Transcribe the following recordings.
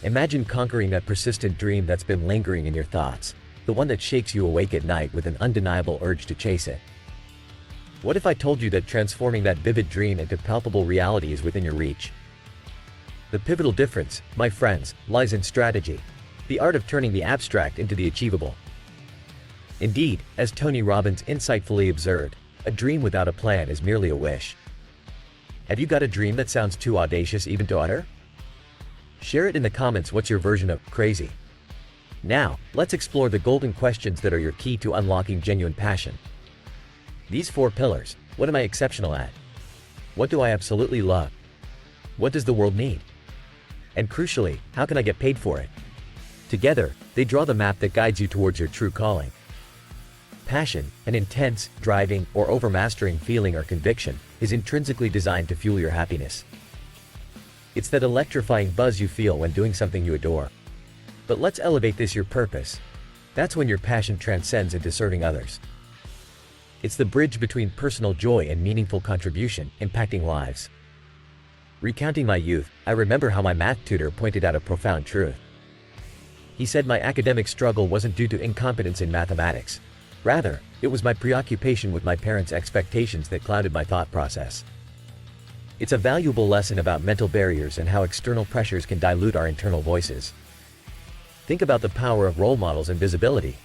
Imagine conquering that persistent dream that's been lingering in your thoughts, the one that shakes you awake at night with an undeniable urge to chase it. What if I told you that transforming that vivid dream into palpable reality is within your reach? The pivotal difference, my friends, lies in strategy, the art of turning the abstract into the achievable. Indeed, as Tony Robbins insightfully observed, a dream without a plan is merely a wish. Have you got a dream that sounds too audacious even to utter? Share it in the comments. What's your version of crazy? Now, let's explore the golden questions that are your key to unlocking genuine passion. These 4 pillars: what am I exceptional at? What do I absolutely love? What does the world need? And crucially, how can I get paid for it? Together, they draw the map that guides you towards your true calling. Passion, an intense, driving, or overmastering feeling or conviction, is intrinsically designed to fuel your happiness. It's that electrifying buzz you feel when doing something you adore. But let's elevate this: your purpose. That's when your passion transcends into serving others. It's the bridge between personal joy and meaningful contribution, impacting lives. Recounting my youth, I remember how my math tutor pointed out a profound truth. He said my academic struggle wasn't due to incompetence in mathematics. Rather, it was my preoccupation with my parents' expectations that clouded my thought process. It's a valuable lesson about mental barriers and how external pressures can dilute our internal voices. Think about the power of role models and visibility.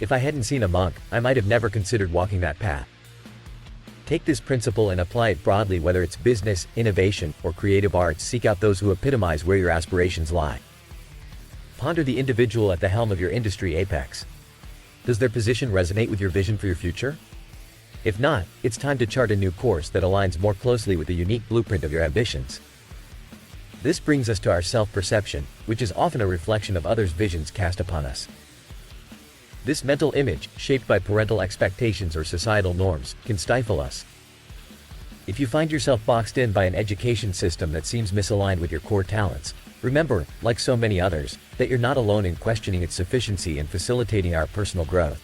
If I hadn't seen a monk, I might have never considered walking that path. Take this principle and apply it broadly. Whether it's business, innovation, or creative arts, seek out those who epitomize where your aspirations lie. Ponder the individual at the helm of your industry apex. Does their position resonate with your vision for your future? If not, it's time to chart a new course that aligns more closely with the unique blueprint of your ambitions. This brings us to our self-perception, which is often a reflection of others' visions cast upon us. This mental image, shaped by parental expectations or societal norms, can stifle us. If you find yourself boxed in by an education system that seems misaligned with your core talents, remember, like so many others, that you're not alone in questioning its sufficiency and facilitating our personal growth.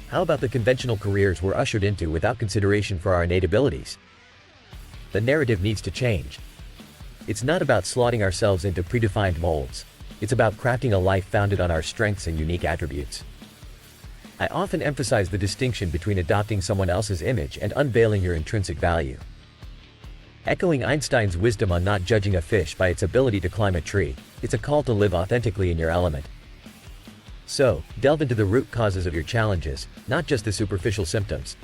How about the conventional careers we're ushered into without consideration for our innate abilities? The narrative needs to change. It's not about slotting ourselves into predefined molds. It's about crafting a life founded on our strengths and unique attributes. I often emphasize the distinction between adopting someone else's image and unveiling your intrinsic value. Echoing Einstein's wisdom on not judging a fish by its ability to climb a tree, it's a call to live authentically in your element. So, delve into the root causes of your challenges, not just the superficial symptoms.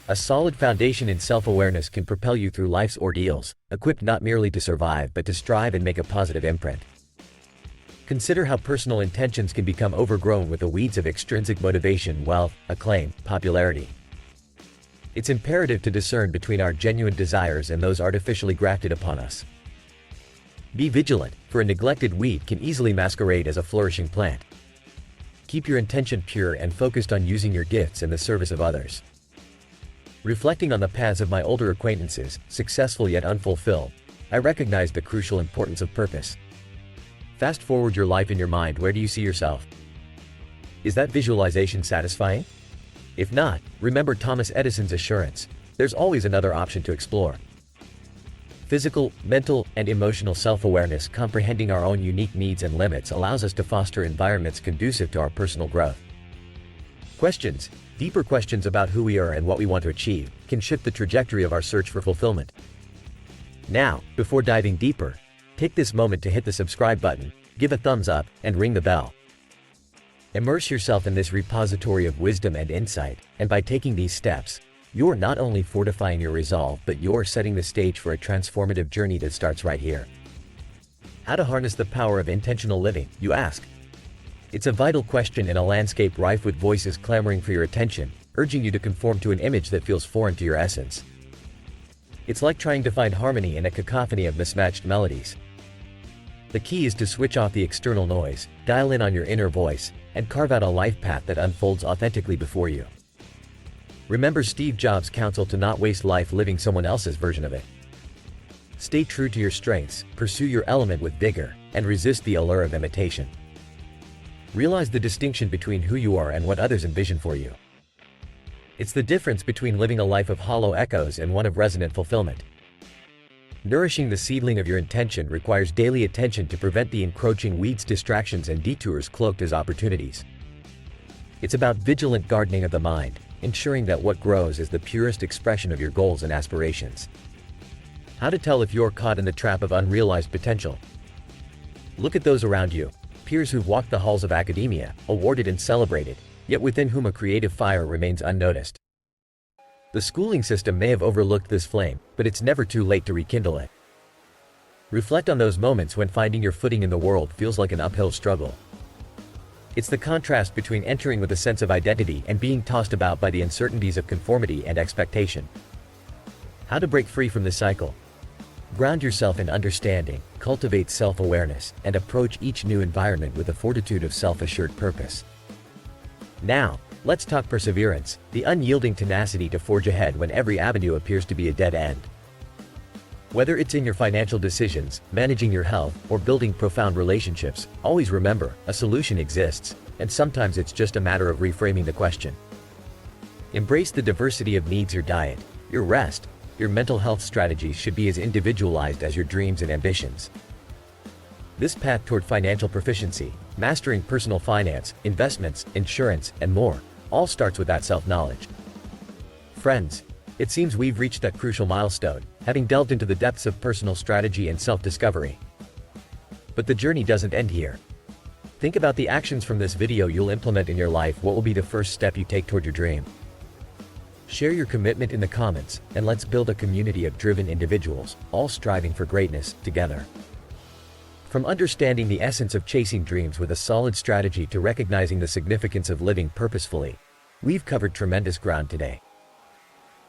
A solid foundation in self-awareness can propel you through life's ordeals, equipped not merely to survive but to strive and make a positive imprint. Consider how personal intentions can become overgrown with the weeds of extrinsic motivation, wealth, acclaim, popularity. It's imperative to discern between our genuine desires and those artificially grafted upon us. Be vigilant, for a neglected weed can easily masquerade as a flourishing plant. Keep your intention pure and focused on using your gifts in the service of others. Reflecting on the paths of my older acquaintances, successful yet unfulfilled, I recognize the crucial importance of purpose. Fast forward your life in your mind. Where do you see yourself? Is that visualization satisfying? If not, remember Thomas Edison's assurance: there's always another option to explore. Physical, mental, and emotional self-awareness, comprehending our own unique needs and limits, allows us to foster environments conducive to our personal growth. Questions, deeper questions about who we are and what we want to achieve, can shift the trajectory of our search for fulfillment. Now, before diving deeper, take this moment to hit the subscribe button, give a thumbs up, and ring the bell. Immerse yourself in this repository of wisdom and insight, and by taking these steps, you're not only fortifying your resolve, but you're setting the stage for a transformative journey that starts right here. How to harness the power of intentional living, you ask? It's a vital question in a landscape rife with voices clamoring for your attention, urging you to conform to an image that feels foreign to your essence. It's like trying to find harmony in a cacophony of mismatched melodies. The key is to switch off the external noise, dial in on your inner voice, and carve out a life path that unfolds authentically before you. Remember Steve Jobs' counsel to not waste life living someone else's version of it. Stay true to your strengths, pursue your element with vigor, and resist the allure of imitation. Realize the distinction between who you are and what others envision for you. It's the difference between living a life of hollow echoes and one of resonant fulfillment. Nourishing the seedling of your intention requires daily attention to prevent the encroaching weeds, distractions, and detours cloaked as opportunities. It's about vigilant gardening of the mind, ensuring that what grows is the purest expression of your goals and aspirations. How to tell if you're caught in the trap of unrealized potential. Look at those around you, peers who've walked the halls of academia, awarded and celebrated, yet within whom a creative fire remains unnoticed. The schooling system may have overlooked this flame, but it's never too late to rekindle it. Reflect on those moments when finding your footing in the world feels like an uphill struggle. It's the contrast between entering with a sense of identity and being tossed about by the uncertainties of conformity and expectation. How to break free from this cycle. Ground yourself in understanding, cultivate self-awareness, and approach each new environment with the fortitude of self-assured purpose. Now, let's talk perseverance, the unyielding tenacity to forge ahead when every avenue appears to be a dead end. Whether it's in your financial decisions, managing your health, or building profound relationships, always remember, a solution exists, and sometimes it's just a matter of reframing the question. Embrace the diversity of needs. Your diet, your rest, your mental health strategies should be as individualized as your dreams and ambitions. This path toward financial proficiency, mastering personal finance, investments, insurance, and more, all starts with that self-knowledge. Friends, it seems we've reached that crucial milestone, having delved into the depths of personal strategy and self-discovery. But the journey doesn't end here. Think about the actions from this video you'll implement in your life. What will be the first step you take toward your dream? Share your commitment in the comments, and let's build a community of driven individuals, all striving for greatness, together. From understanding the essence of chasing dreams with a solid strategy to recognizing the significance of living purposefully, we've covered tremendous ground today.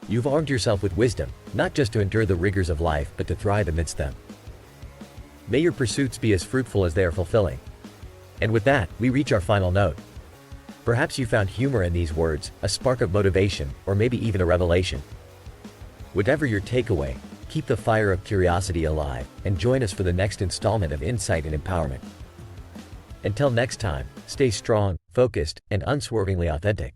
You've armed yourself with wisdom, not just to endure the rigors of life but to thrive amidst them. May your pursuits be as fruitful as they are fulfilling. And with that, we reach our final note. Perhaps you found humor in these words, a spark of motivation, or maybe even a revelation. Whatever your takeaway, keep the fire of curiosity alive, and join us for the next installment of Insight and Empowerment. Until next time, stay strong, focused, and unswervingly authentic.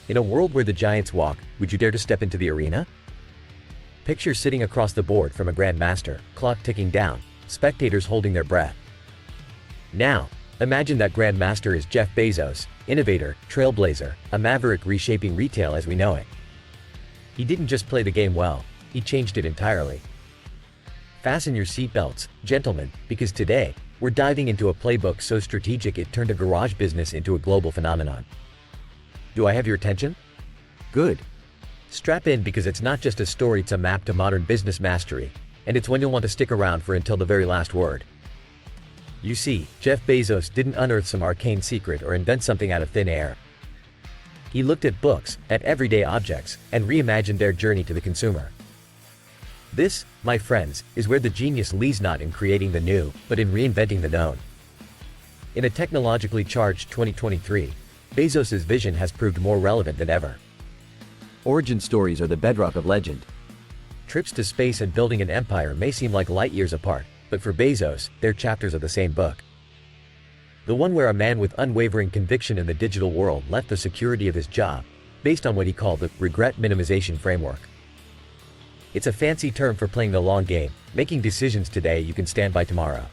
In a world where the giants walk, would you dare to step into the arena? Picture sitting across the board from a grandmaster, clock ticking down, spectators holding their breath. Now, imagine that grandmaster is Jeff Bezos, innovator, trailblazer, a maverick reshaping retail as we know it. He didn't just play the game well, he changed it entirely. Fasten your seatbelts, gentlemen, because today, we're diving into a playbook so strategic it turned a garage business into a global phenomenon. Do I have your attention? Good. Strap in because it's not just a story, it's a map to modern business mastery, and it's one you'll want to stick around for until the very last word. You see, Jeff Bezos didn't unearth some arcane secret or invent something out of thin air. He looked at books, at everyday objects, and reimagined their journey to the consumer. This, my friends, is where the genius lies, not in creating the new, but in reinventing the known. In a technologically charged 2023, Bezos' vision has proved more relevant than ever. Origin stories are the bedrock of legend. Trips to space and building an empire may seem like light years apart, but for Bezos, they're chapters of the same book. The one where a man with unwavering conviction in the digital world left the security of his job, based on what he called the regret minimization framework. It's a fancy term for playing the long game, making decisions today you can stand by tomorrow.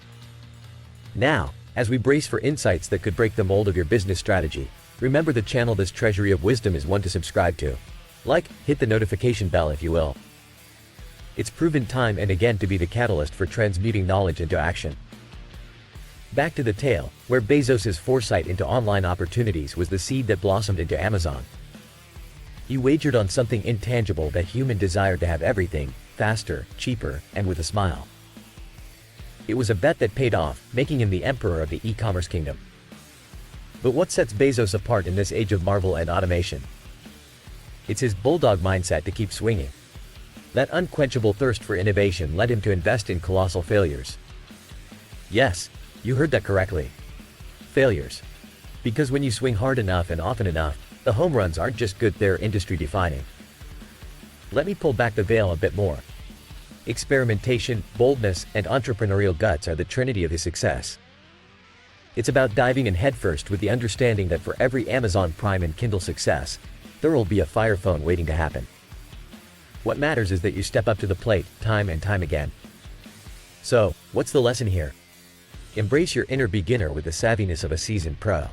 Now, as we brace for insights that could break the mold of your business strategy, remember the channel. This treasury of wisdom is one to subscribe to. Like, hit the notification bell if you will. It's proven time and again to be the catalyst for transmuting knowledge into action. Back to the tale, where Bezos' foresight into online opportunities was the seed that blossomed into Amazon. He wagered on something intangible, that human desire to have everything, faster, cheaper, and with a smile. It was a bet that paid off, making him the emperor of the e-commerce kingdom. But what sets Bezos apart in this age of marvel and automation? It's his bulldog mindset to keep swinging. That unquenchable thirst for innovation led him to invest in colossal failures. Yes, you heard that correctly. Failures. Because when you swing hard enough and often enough, the home runs aren't just good, they're industry-defining. Let me pull back the veil a bit more. Experimentation, boldness, and entrepreneurial guts are the trinity of his success. It's about diving in headfirst with the understanding that for every Amazon Prime and Kindle success, there will be a Fire Phone waiting to happen. What matters is that you step up to the plate, time and time again. So, what's the lesson here? Embrace your inner beginner with the savviness of a seasoned pro.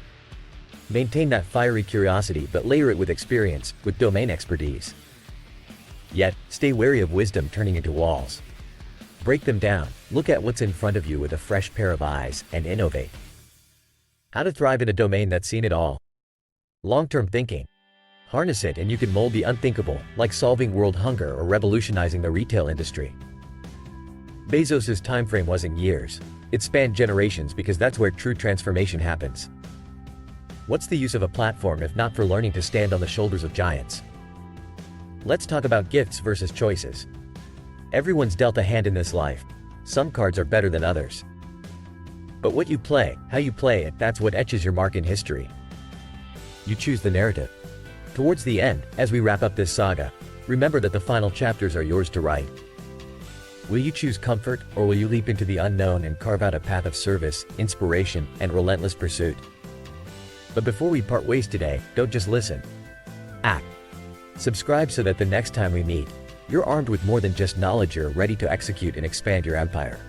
Maintain that fiery curiosity but layer it with experience, with domain expertise. Yet, stay wary of wisdom turning into walls. Break them down, look at what's in front of you with a fresh pair of eyes, and innovate. How to thrive in a domain that's seen it all. Long-term thinking. Harness it and you can mold the unthinkable, like solving world hunger or revolutionizing the retail industry. Bezos's timeframe wasn't years. It spanned generations because that's where true transformation happens. What's the use of a platform if not for learning to stand on the shoulders of giants? Let's talk about gifts versus choices. Everyone's dealt a hand in this life. Some cards are better than others. But what you play, how you play it, that's what etches your mark in history. You choose the narrative. Towards the end, as we wrap up this saga, remember that the final chapters are yours to write. Will you choose comfort, or will you leap into the unknown and carve out a path of service, inspiration, and relentless pursuit? But before we part ways today, don't just listen. Act. Subscribe so that the next time we meet, you're armed with more than just knowledge, you're ready to execute and expand your empire.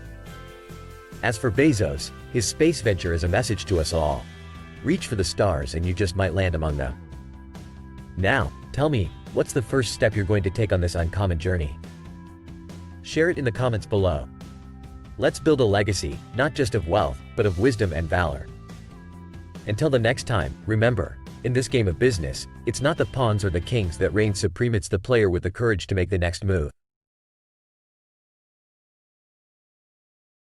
As for Bezos, his space venture is a message to us all. Reach for the stars and you just might land among them. Now, tell me, what's the first step you're going to take on this uncommon journey? Share it in the comments below. Let's build a legacy, not just of wealth, but of wisdom and valor. Until the next time, remember, in this game of business, it's not the pawns or the kings that reign supreme, it's the player with the courage to make the next move.